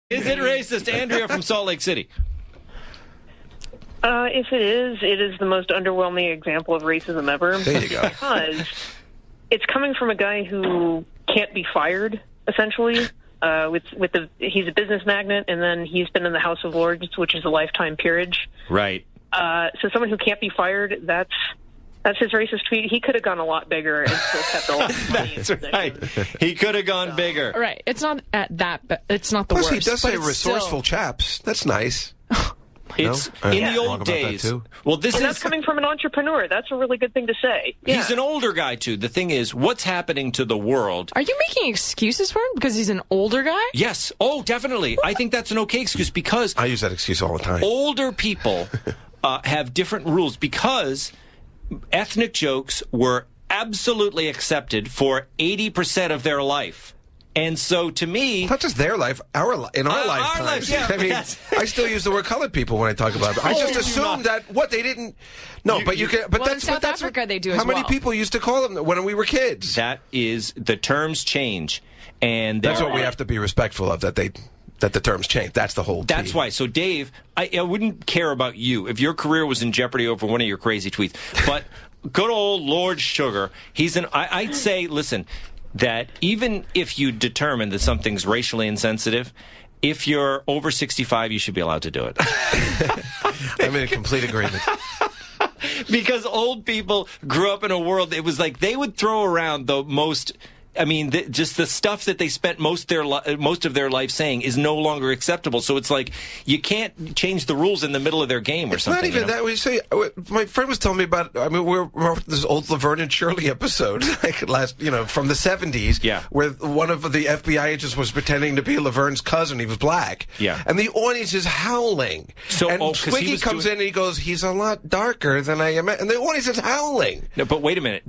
Is it racist? Andrea from Salt Lake City. If it is the most underwhelming example of racism ever. There you go. Because it's coming from a guy who can't be fired, essentially. He's a business magnate, and then he's been in the House of Lords, which is a lifetime peerage. Right. So someone who can't be fired, that's his racist tweet. He could have gone a lot bigger and still kept all his money. That's right. He could have gone bigger. Right. It's not it's not the Plus, worst. he does but say it's resourceful still... chaps. That's nice. It's No? in Yeah. the Wrong old about that, days. too? Well, this And is that's coming from an entrepreneur. That's a really good thing to say. he's an older guy too. The thing is, what's happening to the world? Are you making excuses for him because he's an older guy? Yes. Oh, definitely. I think that's an okay excuse because I use that excuse all the time. older people have different rules because ethnic jokes were absolutely accepted for 80% of their life. And so, to me, Not just their life, in our lifetimes. life, yeah, I mean, yes. I still use the word colored people when I talk about it. I just you assumed not. that they didn't. No, but you can. But Well, in that's South but that's Africa, what, they do as How many well. people used to call them when we were kids? that is the terms change, and That's there what we are- have to be respectful of. That the terms change. That's the whole. That's key. why. So, Dave, I wouldn't care about you if your career was in jeopardy over one of your crazy tweets. But good old Lord Sugar, I'd say, listen, that even if you determine that something's racially insensitive, if you're over 65, you should be allowed to do it. I'm in complete agreement. Because old people grew up in a world, it was like they would throw around the most... I mean, just the stuff that they spent most of their life saying is no longer acceptable. So it's like you can't change the rules in the middle of their game or It's something. not even that. We say. My friend was telling me about. I mean, we're this old Laverne and Shirley episode, like from the 70s. Yeah. Where one of the FBI agents was pretending to be Laverne's cousin. He was black. Yeah. And the audience is howling. So, and 'cause he Twiggy was comes in and he goes, "He's a lot darker than I am," and the audience is howling. No, but wait a minute.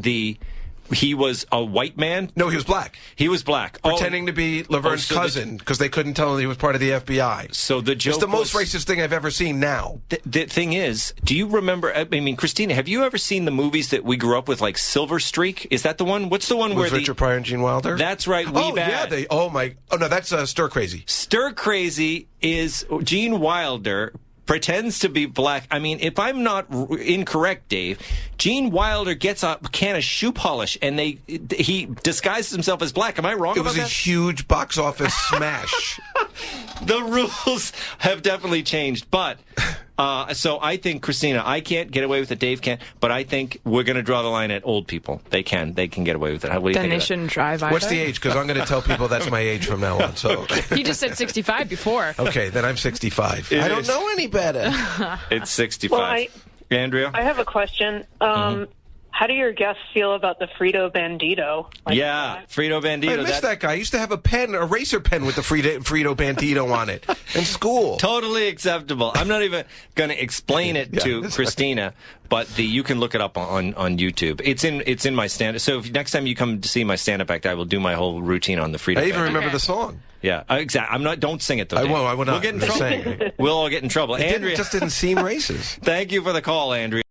He was a white man? No, he was black. He was black. Pretending to be Laverne's so cousin because they couldn't tell he was part of the FBI. So the joke It's the most was- racist thing I've ever seen now. The thing is, do you remember, I mean, Christina, have you ever seen the movies that we grew up with, like Silver Streak? Is that the one? What's the one With where Richard Pryor and Gene Wilder? That's right, Yeah, that's Stir Crazy. Stir Crazy is Gene Wilder pretends to be black. I mean, if I'm not incorrect, Dave, Gene Wilder gets a can of shoe polish and he disguises himself as black. Am I wrong It about was a that? huge box office smash. The rules have definitely changed, but so I think, Christina, I can't get away with it. Dave can't, but I think we're going to draw the line at old people. They can get away with it. What do you Then think they of that? shouldn't drive either. What's the age? Because I'm going to tell people that's my age from now on. So, He just said 65 before. okay, then I'm 65. I don't know any better. It's 65. Well, Andrea? I have a question. How do your guests feel about the Frito Bandito? Yeah, Frito Bandito. I missed that guy. I used to have a eraser pen with the Frito Bandito on it in school. Totally acceptable. I'm not even going to explain it to that's Christina, but you can look it up on YouTube. It's in my stand. So if next time you come to see my stand-up act, I will do my whole routine on the Frito. I even Bandito. remember the song. Yeah, exactly. I'm not. Don't sing it though. I Dave. won't. I will not. We'll get in I'm just trouble. saying. We'll all get in trouble. It Andrea, just didn't seem racist. thank you for the call, Andrea.